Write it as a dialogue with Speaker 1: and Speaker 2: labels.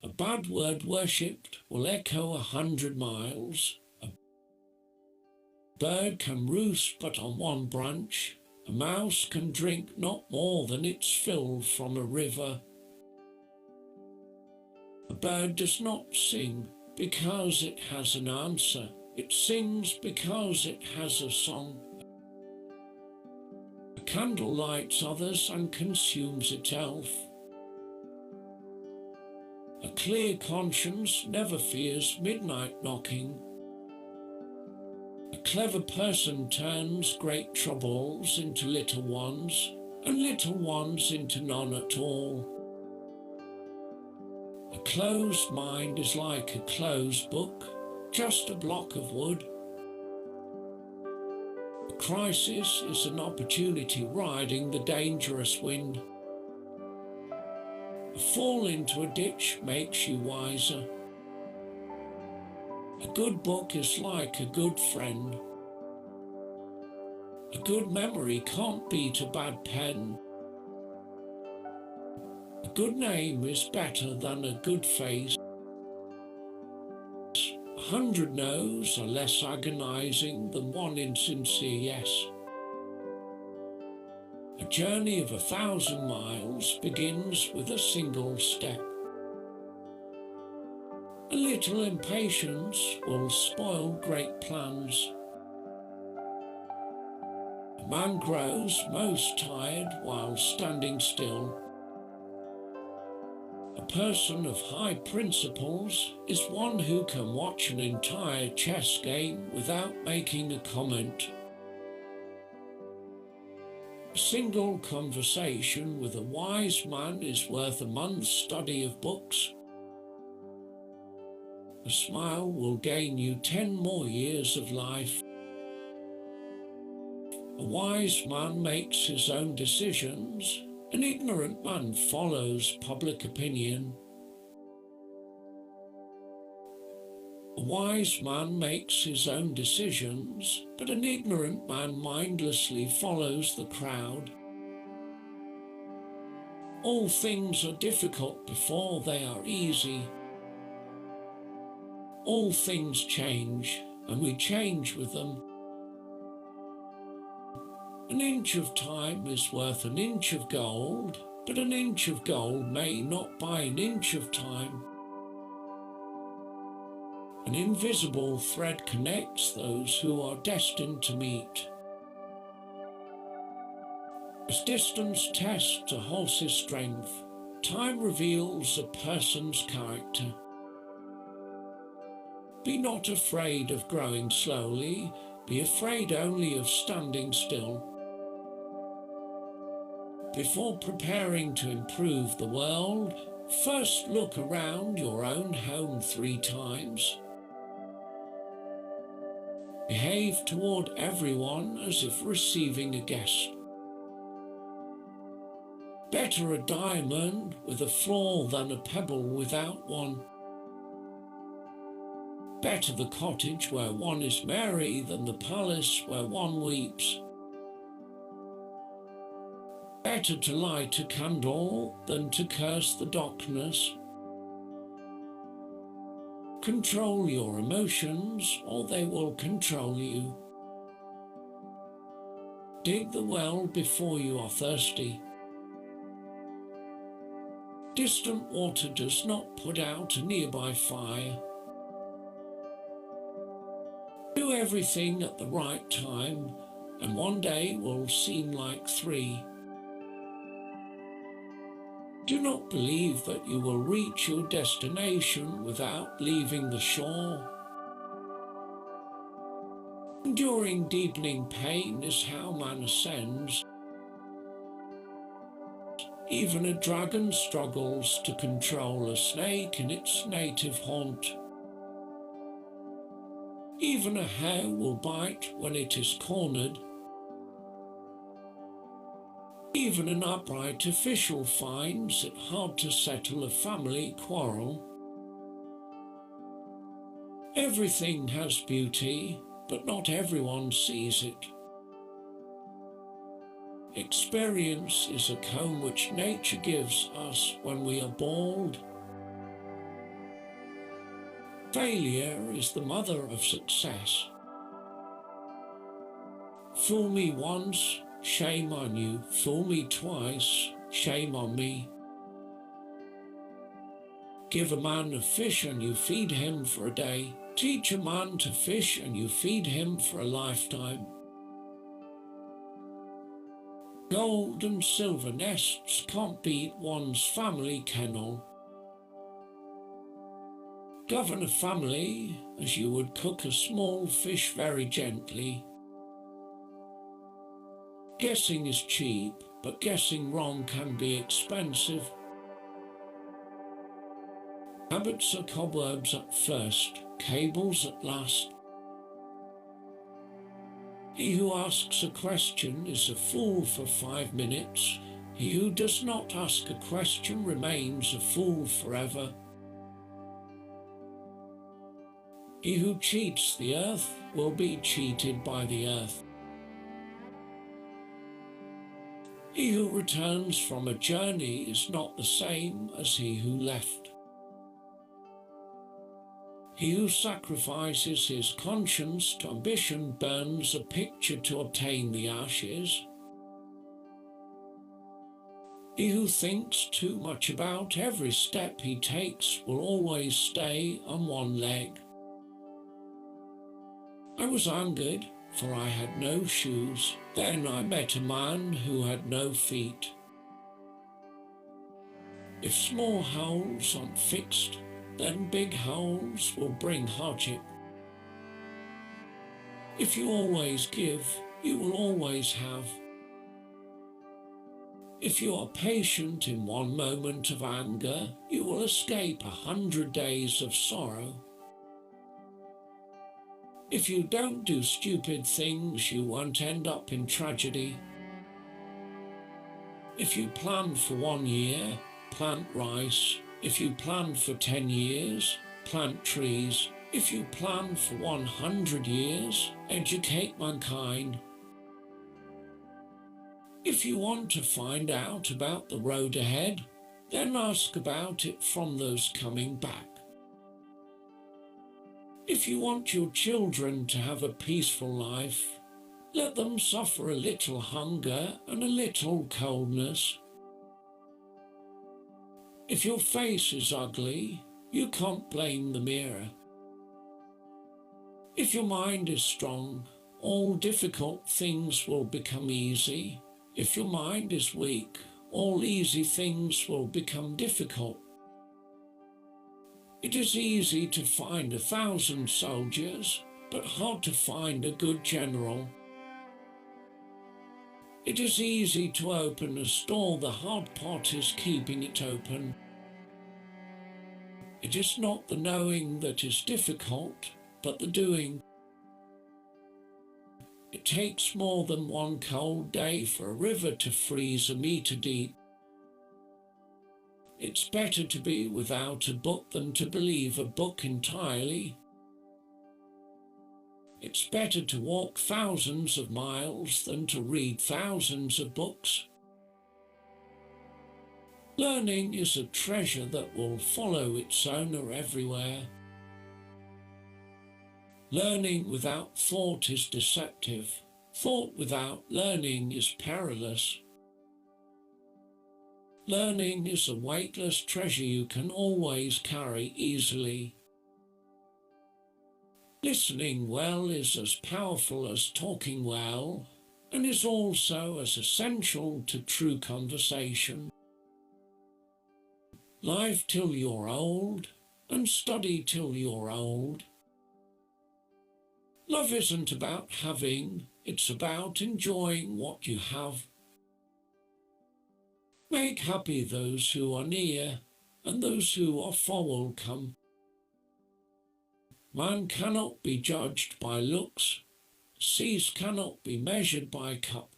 Speaker 1: A bad word worshipped will echo 100 miles. A bird can roost but on one branch. A mouse can drink not more than it's filled from a river. A bird does not sing because it has an answer. It sings because it has a song. A candle lights others and consumes itself. A clear conscience never fears midnight knocking. A clever person turns great troubles into little ones, and little ones into none at all. A closed mind is like a closed book, just a block of wood. A crisis is an opportunity riding the dangerous wind. A fall into a ditch makes you wiser. A good book is like a good friend. A good memory can't beat a bad pen. A good name is better than a good face. 100 no's are less agonizing than one insincere yes. A journey of 1,000 miles begins with a single step. A little impatience will spoil great plans. A man grows most tired while standing still. A person of high principles is one who can watch an entire chess game without making a comment. A single conversation with a wise man is worth a month's study of books. A smile will gain you 10 more years of life. A wise man makes his own decisions. An ignorant man follows public opinion. A wise man makes his own decisions, but an ignorant man mindlessly follows the crowd. All things are difficult before they are easy. All things change, and we change with them. An inch of time is worth an inch of gold, but an inch of gold may not buy an inch of time. An invisible thread connects those who are destined to meet. As distance tests a horse's strength, time reveals a person's character. Be not afraid of growing slowly, be afraid only of standing still. Before preparing to improve the world, first look around your own home 3 times. Behave toward everyone as if receiving a guest. Better a diamond with a flaw than a pebble without one. Better the cottage where one is merry than the palace where one weeps. Better to light a candle than to curse the darkness. Control your emotions, or they will control you. Dig the well before you are thirsty. Distant water does not put out a nearby fire. Do everything at the right time, and one day will seem like 3. Do not believe that you will reach your destination without leaving the shore. Enduring deepening pain is how man ascends. Even a dragon struggles to control a snake in its native haunt. Even a hare will bite when it is cornered. Even an upright official finds it hard to settle a family quarrel. Everything has beauty, but not everyone sees it. Experience is a comb which nature gives us when we are bald. Failure is the mother of success. Fool me once, shame on you. Fool me twice, shame on me. Give a man a fish and you feed him for a day. Teach a man to fish and you feed him for a lifetime. Gold and silver nests can't beat one's family kennel. Govern a family as you would cook a small fish very gently. Guessing is cheap, but guessing wrong can be expensive. Habits are cobwebs at first, cables at last. He who asks a question is a fool for 5 minutes. He who does not ask a question remains a fool forever. He who cheats the earth will be cheated by the earth. He who returns from a journey is not the same as he who left. He who sacrifices his conscience to ambition burns a picture to obtain the ashes. He who thinks too much about every step he takes will always stay on one leg. I was angered, for I had no shoes. Then I met a man who had no feet. If small holes aren't fixed, then big holes will bring hardship. If you always give, you will always have. If you are patient in one moment of anger, you will escape 100 days of sorrow. If you don't do stupid things, you won't end up in tragedy. If you plan for 1 year, plant rice. If you plan for 10 years, plant trees. If you plan for 100 years, educate mankind. If you want to find out about the road ahead, then ask about it from those coming back. If you want your children to have a peaceful life, let them suffer a little hunger and a little coldness. If your face is ugly, you can't blame the mirror. If your mind is strong, all difficult things will become easy. If your mind is weak, all easy things will become difficult. It is easy to find 1,000 soldiers, but hard to find a good general. It is easy to open a store, the hard part is keeping it open. It is not the knowing that is difficult, but the doing. It takes more than 1 cold day for a river to freeze a meter deep. It's better to be without a book than to believe a book entirely. It's better to walk thousands of miles than to read thousands of books. Learning is a treasure that will follow its owner everywhere. Learning without thought is deceptive. Thought without learning is perilous. Learning is a weightless treasure you can always carry easily. Listening well is as powerful as talking well, and is also as essential to true conversation. Live till you're old, and study till you're old. Love isn't about having, it's about enjoying what you have. Make happy those who are near, and those who are far will come. Man cannot be judged by looks, seas cannot be measured by cups.